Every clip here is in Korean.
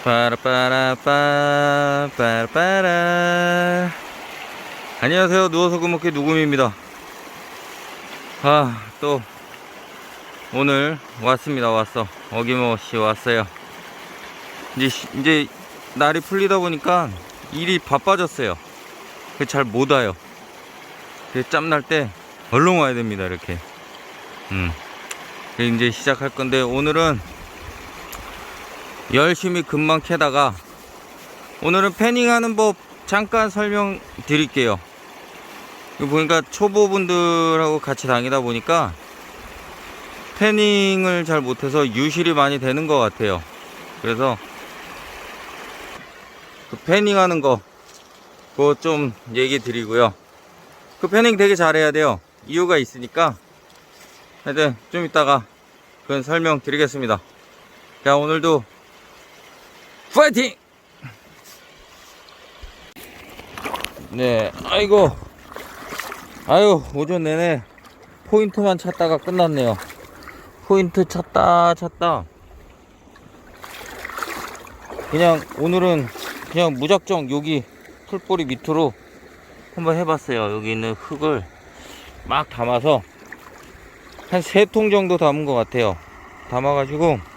빠라빠라빠 빠라빠라. 안녕하세요. 누워서 구먹기 누구미입니다. 또 오늘 왔습니다. 어김없이 왔어요. 이제 날이 풀리다 보니까 일이 바빠졌어요. 잘 못 와요. 짬날 때 얼른 와야 됩니다. 이렇게 이제 시작할 건데, 오늘은 열심히 금방 캐다가 오늘은 패닝하는 법 잠깐 설명드릴게요. 보니까 초보분들하고 같이 다니다 보니까 패닝을 잘 못해서 유실이 많이 되는 것 같아요. 그래서 그 패닝하는 거 그거 좀 얘기 드리고요. 그 패닝 되게 잘해야 돼요. 이유가 있으니까 하여튼 좀 이따가 그건 설명드리겠습니다. 자, 오늘도 파이팅! 네, 오전 내내 포인트만 찾다가 끝났네요. 포인트 찾다 그냥 오늘은 그냥 무작정 여기 풀뿌리 밑으로 한번 해봤어요. 여기 있는 흙을 막 담아서 한 3통 정도 담은 것 같아요. 담아가지고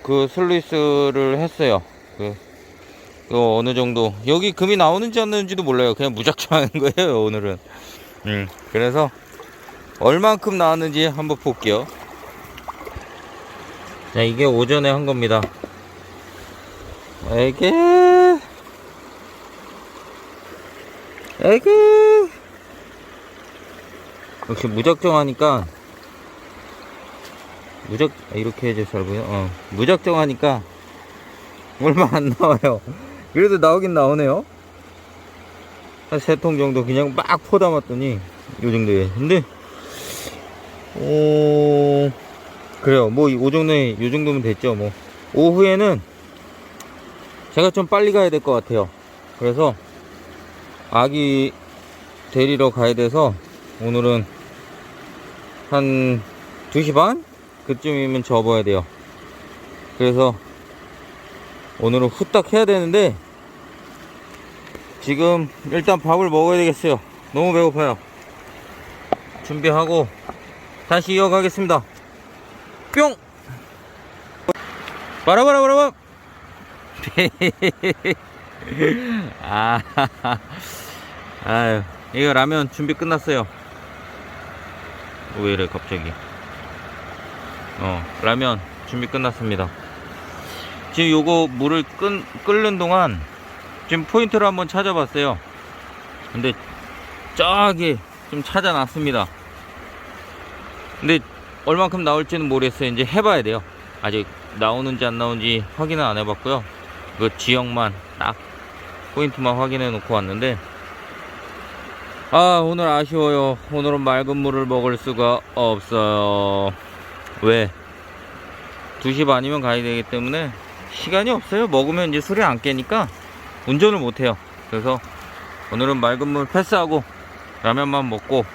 그 슬루이스를 했어요. 그 어느 정도 여기 금이 나오는지 안 나오는지도 몰라요. 그냥 무작정 하는 거예요 오늘은. 그래서 얼만큼 나왔는지 한번 볼게요. 자, 이게 오전에 한 겁니다. 에게 역시 무작정 하니까 이렇게 해줘. 잘 보여? 무작정 하니까 얼마 안 나와요. 그래도 나오긴 나오네요. 한 3통 정도 그냥 막 포 담았더니 요 정도에. 근데 그래요. 뭐 요 정도면 됐죠. 뭐 오후에는 제가 좀 빨리 가야 될 것 같아요. 그래서 아기 데리러 가야 돼서 오늘은 한 2시 반? 그쯤이면 접어야 돼요. 그래서 오늘은 후딱 해야 되는데 지금 일단 밥을 먹어야 되겠어요. 너무 배고파요. 준비하고 다시 이어가겠습니다. 뿅! 바라바라바라바! 아유, 이거 라면 준비 끝났어요. 왜 이래 갑자기. 라면 준비 끝났습니다. 지금 요거 물을 끓는 동안 지금 포인트를 한번 찾아봤어요. 근데 저기 좀 찾아놨습니다. 근데 얼만큼 나올지는 모르겠어요. 이제 해봐야 돼요. 아직 나오는지 안 나오는지 확인은 안 해봤고요. 그 지역만 딱 포인트만 확인해 놓고 왔는데, 오늘 아쉬워요. 오늘은 맑은 물을 먹을 수가 없어요. 왜? 2시 반이면 가야 되기 때문에 시간이 없어요. 먹으면 이제 술이 안 깨니까 운전을 못해요. 그래서 오늘은 맑은 물 패스하고 라면만 먹고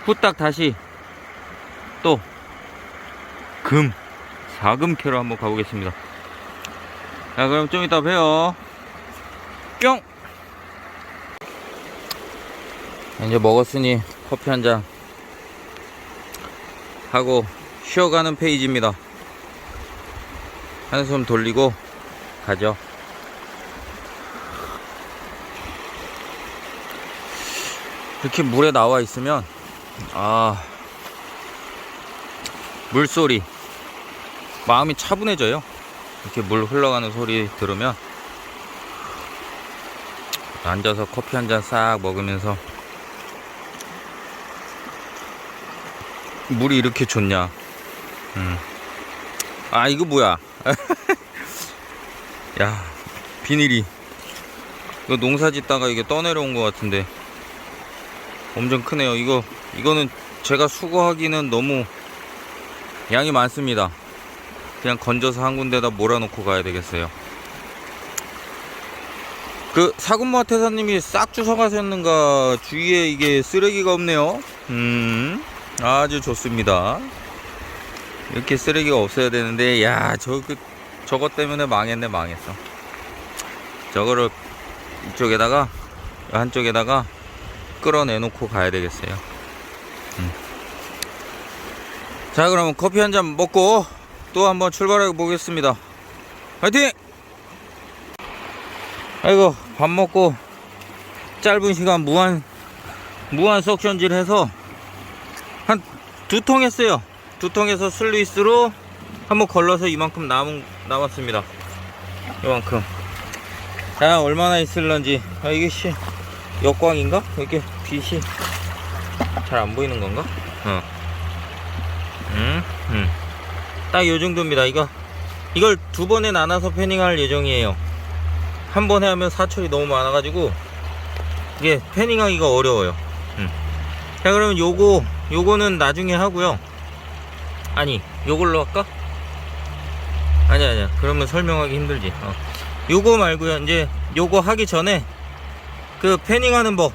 후딱 다시 또 4금 캐러 한번 가보겠습니다. 자, 그럼 좀 이따 봬요. 뿅! 이제 먹었으니 커피 한잔 하고 쉬어가는 페이지입니다. 한숨 돌리고 가죠. 이렇게 물에 나와 있으면 물소리 마음이 차분해져요. 이렇게 물 흘러가는 소리 들으면 앉아서 커피 한잔 싹 먹으면서 물이 이렇게 좋냐. 이거 뭐야. 야, 비닐이 이거 농사 짓다가 이게 떠내려온 것 같은데 엄청 크네요. 이거는 제가 수거하기는 너무 양이 많습니다. 그냥 건져서 한 군데다 몰아놓고 가야 되겠어요. 그 사군마트 회사님이 싹 주워가셨는가. 주위에 이게 쓰레기가 없네요. 아주 좋습니다. 이렇게 쓰레기가 없어야 되는데, 야, 저것 때문에 망했어. 저거를 이쪽에다가 한쪽에다가 끌어내놓고 가야 되겠어요. 자, 그러면 커피 한 잔 먹고 또 한번 출발해 보겠습니다. 화이팅! 아이고, 밥 먹고 짧은 시간 무한 석션질 해서 한 2통 했어요. 2통에서 슬루이스로 한번 걸러서 이만큼 남았습니다. 이만큼. 자, 얼마나 있을런지. 아, 이게 역광인가? 이렇게 빛이 잘 안 보이는 건가? 딱 요 정도입니다. 이걸 2번에 나눠서 패닝할 예정이에요. 한 번에 하면 사철이 너무 많아가지고 이게 패닝하기가 어려워요. 자, 그러면 요거는 나중에 하고요. 아니, 요걸로 할까? 아니야. 그러면 설명하기 힘들지. 요거 말고요. 이제 요거 하기 전에 그 패닝하는 법.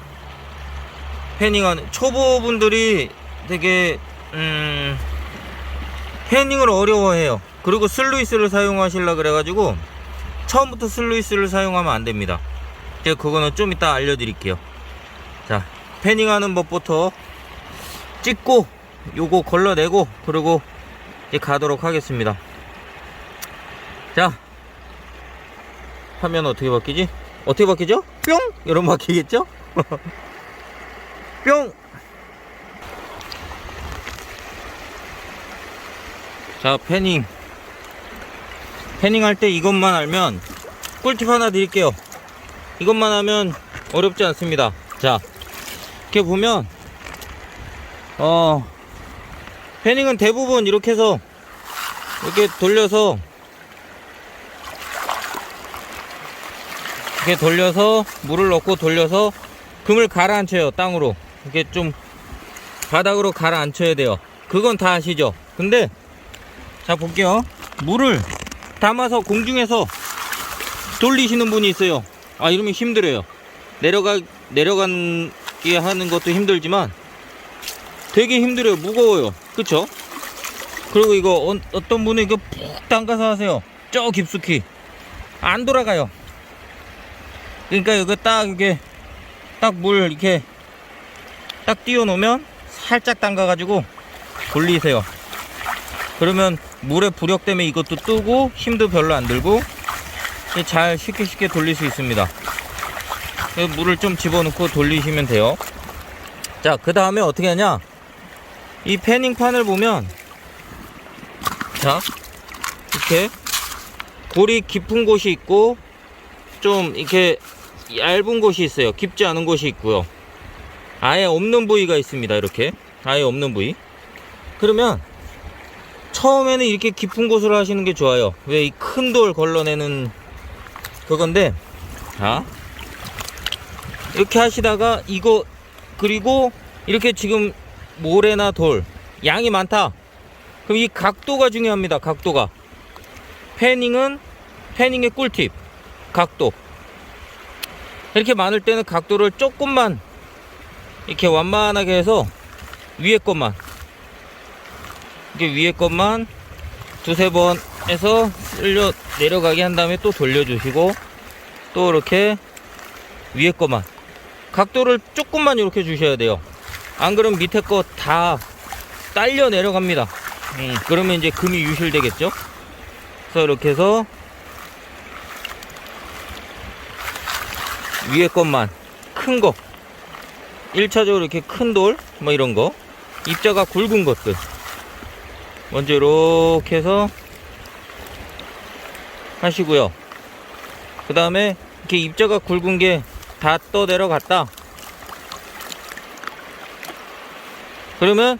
초보분들이 되게 패닝을 어려워해요. 그리고 슬루이스를 사용하시려 그래가지고 처음부터 슬루이스를 사용하면 안됩니다. 제가 그거는 좀 이따 알려드릴게요. 자, 패닝하는 법부터 찍고 요거 걸러내고 그리고 이제 가도록 하겠습니다. 자, 화면 어떻게 바뀌지? 어떻게 바뀌죠? 뿅! 이러면 바뀌겠죠? 뿅! 자, 패닝 할 때 이것만 알면 꿀팁 하나 드릴게요. 이것만 하면 어렵지 않습니다. 자, 이렇게 보면 패닝은 대부분 이렇게 해서 이렇게 돌려서 물을 넣고 돌려서 금을 가라앉혀요. 땅으로 이렇게 좀 바닥으로 가라앉혀야 돼요. 그건 다 아시죠? 근데 자, 볼게요. 물을 담아서 공중에서 돌리시는 분이 있어요. 아, 이러면 힘들어요. 내려가게 하는 것도 힘들지만 되게 힘들어요. 무거워요. 그쵸? 그리고 이거 어떤 분은 이거 푹 담가서 하세요. 저 깊숙이 안 돌아가요. 그러니까 이거 이게 딱 물 이렇게 딱 띄워 놓으면 살짝 담가 가지고 돌리세요. 그러면 물의 부력 때문에 이것도 뜨고 힘도 별로 안 들고 잘 쉽게 돌릴 수 있습니다. 물을 좀 집어넣고 돌리시면 돼요. 자, 그 다음에 어떻게 하냐, 이 패닝판을 보면 자, 이렇게 골이 깊은 곳이 있고 좀 이렇게 얇은 곳이 있어요. 깊지 않은 곳이 있고요. 아예 없는 부위가 있습니다. 이렇게 아예 없는 부위. 그러면 처음에는 이렇게 깊은 곳으로 하시는 게 좋아요. 왜? 이 큰 돌 걸러내는 그건데, 자, 이렇게 하시다가 이거, 그리고 이렇게 지금 모래나 돌 양이 많다. 그럼 이 각도가 중요합니다. 각도가. 패닝의 꿀팁, 각도. 이렇게 많을 때는 각도를 조금만 이렇게 완만하게 해서 위에 것만, 이렇게 위에 것만 2-3번 해서 쓸려 내려가게 한 다음에 또 돌려주시고, 또 이렇게 위에 것만 각도를 조금만 이렇게 주셔야 돼요. 안 그러면 밑에 거 다 딸려 내려갑니다. 그러면 이제 금이 유실되겠죠. 그래서 이렇게 해서 위에 것만 큰 거, 1차적으로 이렇게 큰 돌 뭐 이런 거, 입자가 굵은 것들 먼저 이렇게 해서 하시고요. 그 다음에 이렇게 입자가 굵은 게 다 떠 내려갔다. 그러면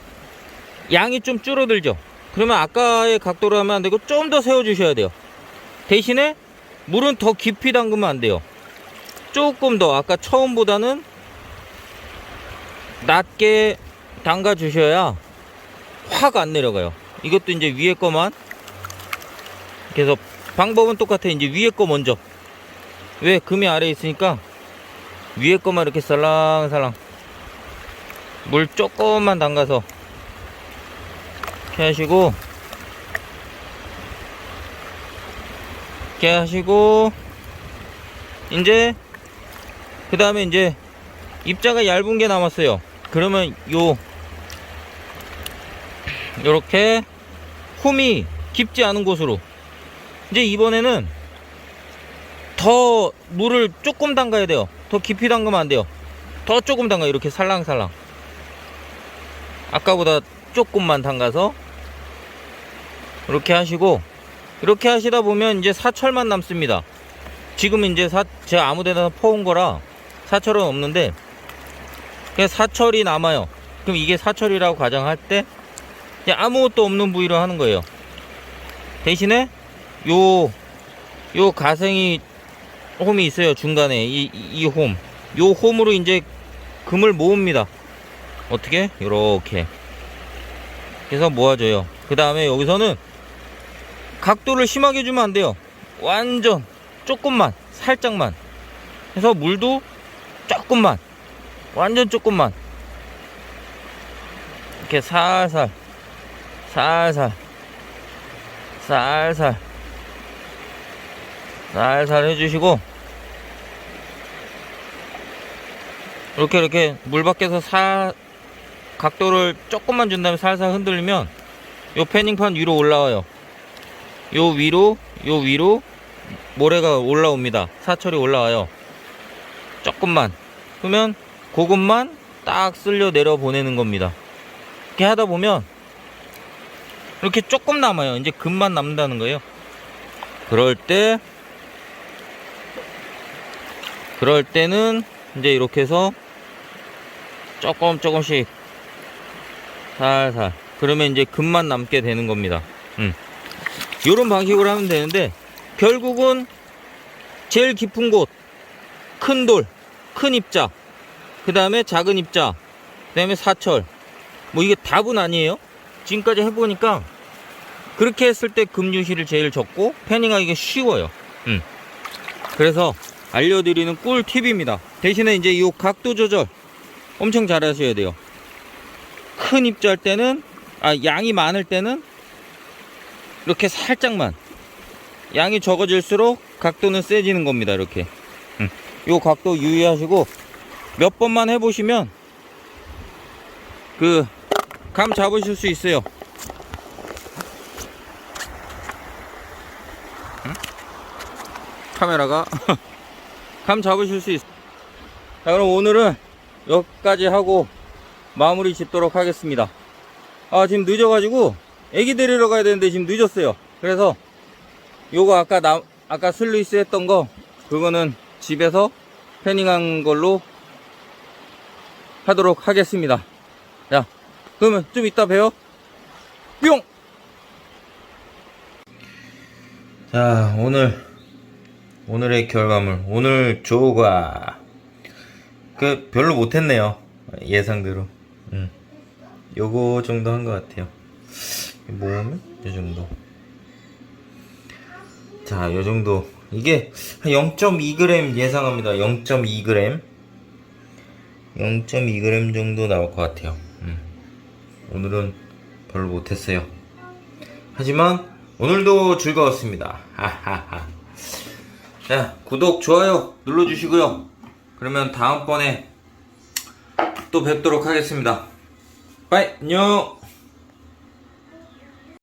양이 좀 줄어들죠. 그러면 아까의 각도로 하면 안 되고 좀 더 세워 주셔야 돼요. 대신에 물은 더 깊이 담그면 안 돼요. 조금 더 아까 처음보다는 낮게 담가 주셔야 확 안 내려가요. 이것도 이제 위에 거만, 그래서 방법은 똑같아. 이제 위에 거 먼저, 왜? 금이 아래에 있으니까 위에 거만 이렇게 살랑살랑 물 조금만 담가서 이렇게 하시고, 이렇게 하시고, 이제 그 다음에 이제 입자가 얇은 게 남았어요. 그러면 요렇게 홈이 깊지 않은 곳으로, 이제 이번에는 더 물을 조금 담가야 돼요. 더 깊이 담그면 안 돼요. 더 조금 담가. 이렇게 살랑살랑, 아까보다 조금만 담가서 이렇게 하시고, 이렇게 하시다 보면 이제 사철만 남습니다. 지금 이제 제가 아무데나 퍼온 거라 사철은 없는데, 그냥 사철이 남아요. 그럼 이게 사철이라고 가정할 때 그냥 아무것도 없는 부위로 하는 거예요. 대신에 요 가생이 홈이 있어요. 중간에 이 홈, 요 홈으로 이제 금을 모읍니다. 어떻게? 요렇게. 그래서 모아줘요. 그 다음에 여기서는 각도를 심하게 주면 안 돼요. 완전 조금만, 살짝만 해서 물도 조금만, 완전 조금만, 이렇게 살살 해주시고, 이렇게 물 밖에서 각도를 조금만 준 다음에 살살 흔들면 요 패닝판 위로 올라와요. 요 위로 모래가 올라옵니다. 사철이 올라와요. 조금만. 그러면 그것만 딱 쓸려 내려 보내는 겁니다. 이렇게 하다 보면 이렇게 조금 남아요. 이제 금만 남는다는 거예요. 그럴 때는 이제 이렇게 해서 조금씩 살살, 그러면 이제 금만 남게 되는 겁니다. 요런 방식으로 하면 되는데, 결국은 제일 깊은 곳, 큰 돌, 큰 입자, 그 다음에 작은 입자, 그 다음에 사철, 뭐 이게 답은 아니에요. 지금까지 해보니까 그렇게 했을 때 금유실이 제일 적고 패닝하기가 쉬워요. 그래서 알려드리는 꿀팁입니다. 대신에 이제 이 각도 조절 엄청 잘 하셔야 돼요. 큰 입자 할 때는, 양이 많을 때는 이렇게 살짝만, 양이 적어질수록 각도는 세지는 겁니다. 이렇게 요 각도 유의하시고 몇 번만 해보시면 그 감 잡으실 수 있어요. 카메라가 감 잡으실 수 있어요. 자, 그럼 오늘은 여기까지 하고 마무리 짓도록 하겠습니다. 지금 늦어가지고 애기 데리러 가야 되는데 지금 늦었어요. 그래서 요거 아까 슬리스 했던 거, 그거는 집에서 패닝한 걸로 하도록 하겠습니다. 자, 그러면 좀 이따 봬요. 뿅! 자, 오늘의 결과물, 오늘 조가 별로 못했네요. 예상대로. 요거 정도 한 것 같아요. 모으면 요 정도. 자, 요 정도. 이게 한 0.2g 예상합니다. 0.2g 정도 나올 것 같아요. 오늘은 별로 못했어요. 하지만 오늘도 즐거웠습니다. 하하하. 자, 구독, 좋아요 눌러주시고요. 그러면 다음번에 또 뵙도록 하겠습니다. 빠이, 안녕.